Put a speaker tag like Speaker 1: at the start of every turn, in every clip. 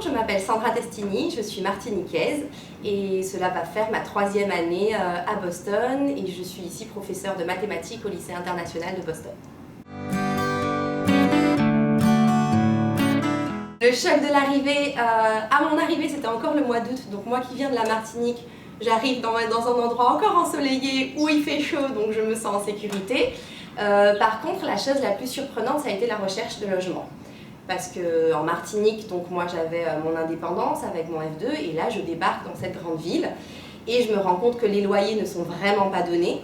Speaker 1: je m'appelle Sandra Testini, je suis martiniquaise et cela va faire ma 3e année à Boston et je suis ici professeure de mathématiques au lycée international de Boston. Le choc de l'arrivée, à mon arrivée c'était encore le mois d'août, donc moi qui viens de la Martinique, j'arrive dans un endroit encore ensoleillé où il fait chaud, donc je me sens en sécurité. Par contre, la chose la plus surprenante, ça a été la recherche de logement. Parce qu'en Martinique, donc moi j'avais mon indépendance avec mon F2 et là je débarque dans cette grande ville et je me rends compte que les loyers ne sont vraiment pas donnés.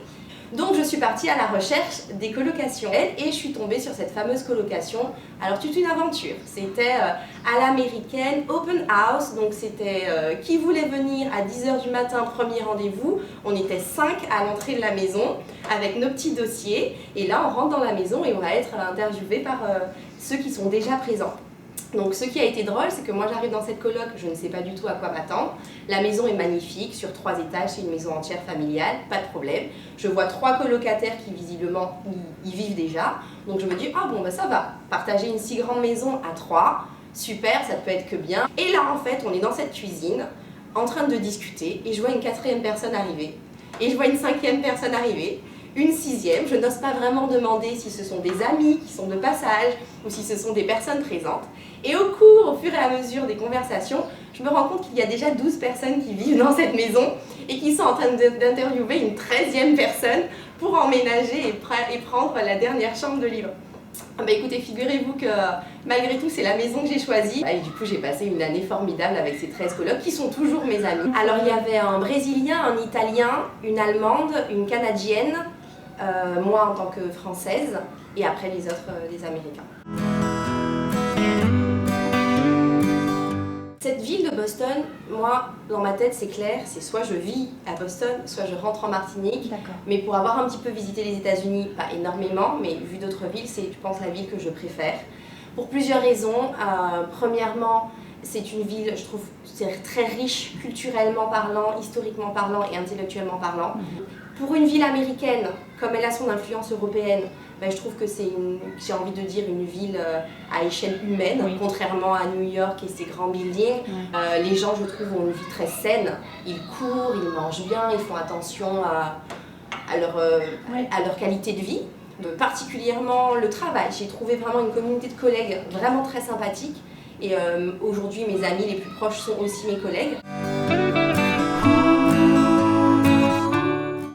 Speaker 1: Donc je suis partie à la recherche des colocations et je suis tombée sur cette fameuse colocation. Alors toute une aventure, c'était à l'américaine, open house, donc c'était qui voulait venir à 10 h du matin, premier rendez-vous. On était 5 à l'entrée de la maison avec nos petits dossiers et là on rentre dans la maison et on va être interviewé par ceux qui sont déjà présents. Donc ce qui a été drôle, c'est que moi j'arrive dans cette coloc, je ne sais pas du tout à quoi m'attendre. La maison est magnifique, sur 3 étages, c'est une maison entière familiale, pas de problème. Je vois 3 colocataires qui visiblement y vivent déjà. Donc je me dis, ah bon bah ça va, partager une si grande maison à 3, super, ça peut être que bien. Et là en fait, on est dans cette cuisine, en train de discuter, et je vois une 4e personne arriver. Et je vois une 5e personne arriver. Une 6e, je n'ose pas vraiment demander si ce sont des amis qui sont de passage ou si ce sont des personnes présentes. Et au fur et à mesure des conversations, je me rends compte qu'il y a déjà 12 personnes qui vivent dans cette maison et qui sont en train d'interviewer une 13e personne pour emménager et prendre la dernière chambre de libre. Bah écoutez, figurez-vous que malgré tout, c'est la maison que j'ai choisie. Et du coup, j'ai passé une année formidable avec ces 13 colocs qui sont toujours mes amis. Alors, il y avait un Brésilien, un Italien, une Allemande, une Canadienne, moi en tant que Française, et après les autres, des Américains. Cette ville de Boston, moi, dans ma tête, c'est clair, c'est soit je vis à Boston, soit je rentre en Martinique. Mais pour avoir un petit peu visité les États-Unis, pas énormément, mais vu d'autres villes, c'est, je pense, la ville que je préfère. Pour plusieurs raisons. Premièrement, c'est une ville, je trouve, c'est très riche culturellement parlant, historiquement parlant et intellectuellement parlant. Pour une ville américaine, comme elle a son influence européenne, ben, je trouve que c'est, j'ai envie de dire, une ville à échelle humaine, contrairement à New York et ses grands buildings. Les gens, je trouve, ont une vie très saine. Ils courent, ils mangent bien, ils font attention à leur qualité de vie. Particulièrement le travail. J'ai trouvé vraiment une communauté de collègues vraiment très sympathique. Et aujourd'hui, mes amis les plus proches sont aussi mes collègues.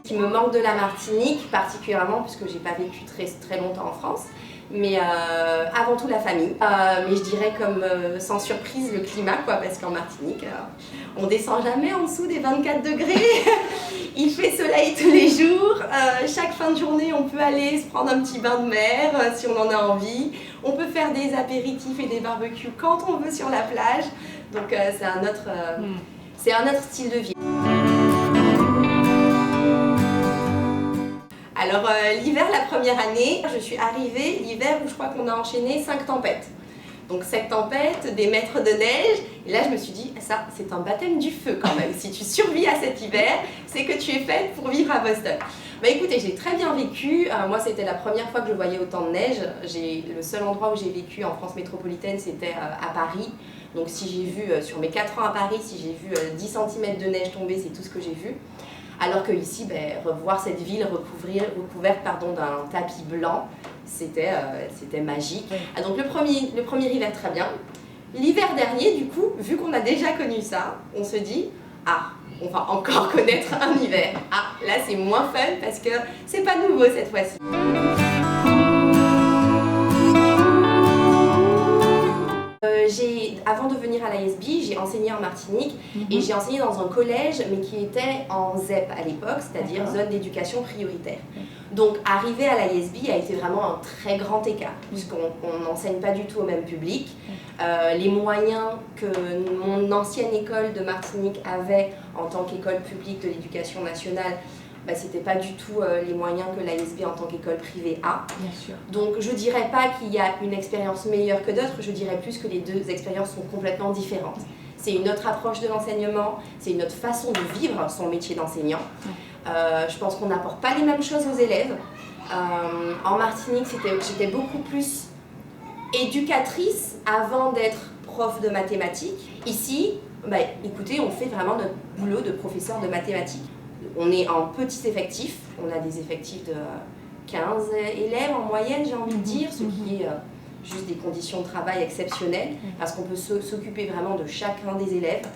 Speaker 1: Ce qui me manque de la Martinique, particulièrement, puisque j'ai pas vécu très longtemps en France, mais avant tout la famille. Mais je dirais comme sans surprise le climat, quoi, parce qu'en Martinique, on descend jamais en dessous des 24 degrés. Il fait soleil tous les jours. Chaque fin de journée, on peut aller se prendre un petit bain de mer si on en a envie. On peut faire des apéritifs et des barbecues quand on veut sur la plage. Donc c'est un autre style de vie. Alors l'hiver, la première année, je suis arrivée l'hiver où je crois qu'on a enchaîné 5 tempêtes. Donc 7 tempêtes, des mètres de neige, et là je me suis dit, ça c'est un baptême du feu quand même. Si tu survis à cet hiver, c'est que tu es faite pour vivre à Boston. Bah écoutez, j'ai très bien vécu. Moi c'était la première fois que je voyais autant de neige. Le seul endroit où j'ai vécu en France métropolitaine, c'était à Paris. Donc si j'ai vu, sur mes 4 ans à Paris, si j'ai vu 10 cm de neige tomber, c'est tout ce que j'ai vu. Alors que ici, revoir cette ville recouverte d'un tapis blanc, c'était magique. Donc le premier hiver, très bien. L'hiver dernier, du coup, vu qu'on a déjà connu ça, on se dit, ah, on va encore connaître un hiver. Ah, là c'est moins fun parce que c'est pas nouveau cette fois-ci. Avant de venir à l'ISB, j'ai enseigné en Martinique et j'ai enseigné dans un collège mais qui était en ZEP à l'époque, c'est-à-dire zone d'éducation prioritaire. Donc arriver à l'ISB a été vraiment un très grand écart puisqu'on n'enseigne pas du tout au même public. Les moyens que mon ancienne école de Martinique avait en tant qu'école publique de l'éducation nationale, c'était pas du tout les moyens que l'ISB en tant qu'école privée a.
Speaker 2: Bien sûr.
Speaker 1: Donc je dirais pas qu'il y a une expérience meilleure que d'autres, je dirais plus que les deux expériences sont complètement différentes. C'est une autre approche de l'enseignement, c'est une autre façon de vivre son métier d'enseignant. Je pense qu'on n'apporte pas les mêmes choses aux élèves. En Martinique, j'étais beaucoup plus éducatrice avant d'être prof de mathématiques. Ici, bah, écoutez, on fait vraiment notre boulot de professeur de mathématiques. On est en petit effectif, on a des effectifs de 15 élèves en moyenne, j'ai envie de dire, ce qui est juste des conditions de travail exceptionnelles, parce qu'on peut s'occuper vraiment de chacun des élèves.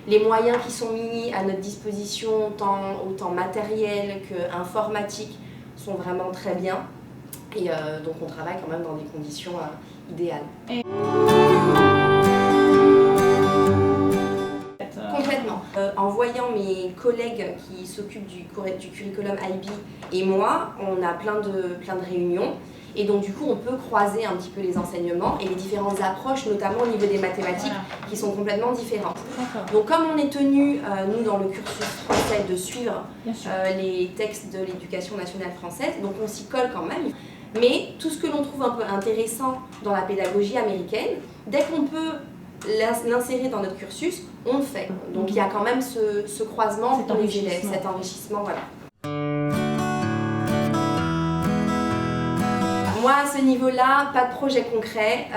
Speaker 1: Les moyens qui sont mis à notre disposition, autant matériels qu'informatiques, sont vraiment très bien. Et donc on travaille quand même dans des conditions idéales. Complètement. En voyant mes collègues qui s'occupent du curriculum IB et moi, on a plein de réunions. Et donc du coup, on peut croiser un petit peu les enseignements et les différentes approches, notamment au niveau des mathématiques, qui sont complètement différentes. Donc comme on est tenu, nous, dans le cursus français, de suivre les textes de l'éducation nationale française, donc on s'y colle quand même. Mais tout ce que l'on trouve un peu intéressant dans la pédagogie américaine, dès qu'on peut l'insérer dans notre cursus, on le fait. Donc il y a quand même ce croisement pour les élèves, cet enrichissement, voilà. Moi, à ce niveau-là, pas de projet concret.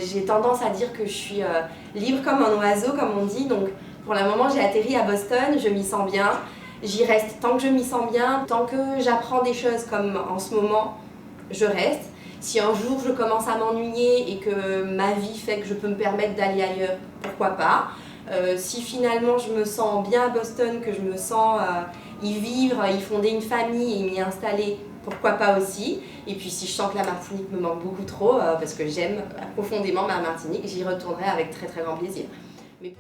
Speaker 1: J'ai tendance à dire que je suis libre comme un oiseau, comme on dit. Donc, pour le moment, j'ai atterri à Boston, je m'y sens bien. J'y reste tant que je m'y sens bien, tant que j'apprends des choses comme en ce moment, je reste. Si un jour je commence à m'ennuyer et que ma vie fait que je peux me permettre d'aller ailleurs, pourquoi pas. Si finalement je me sens bien à Boston, que je me sens y vivre, y fonder une famille et m'y installer, pourquoi pas aussi. Et puis si je sens que la Martinique me manque beaucoup trop, parce que j'aime profondément ma Martinique, j'y retournerai avec très très grand plaisir. Mais